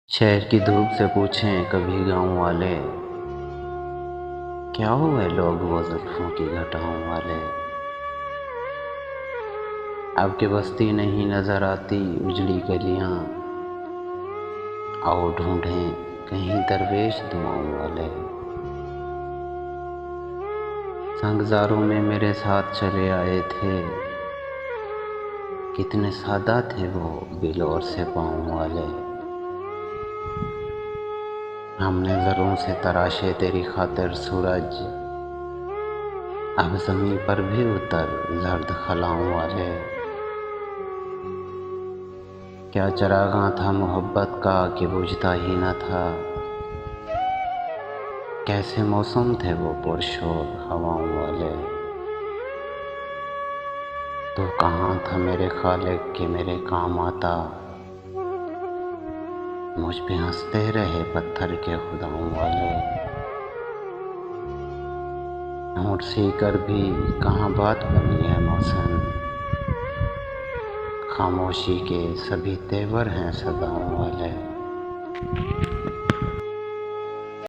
शहर की धूप से पूछें कभी गाँव वाले, क्या हुए लोग वो जुल्फों की घटाओं वाले। अब के बस्ती नहीं नजर आती उजड़ी गलियां, आओ ढूंढें कहीं दरवेश दुआओं वाले। संगजारों में मेरे साथ चले आए थे, कितने सादा थे वो बिलोर से पाँव वाले। हमने ज़रों से तराशे तेरी खातिर सूरज, अब ज़मीं पर भी उतर जर्द खलाओं वाले। क्या चरागां था मोहब्बत का कि बुझता ही न था, कैसे मौसम थे वो पुरशोर हवाओं वाले। तो कहाँ था मेरे खालिक कि मेरे काम आता, मुझ पे हंसते रहे पत्थर के खुदाओं वाले। होंठ सीकर भी कहाँ बात बनी है मौसम, खामोशी के सभी तेवर हैं सदाओं वाले।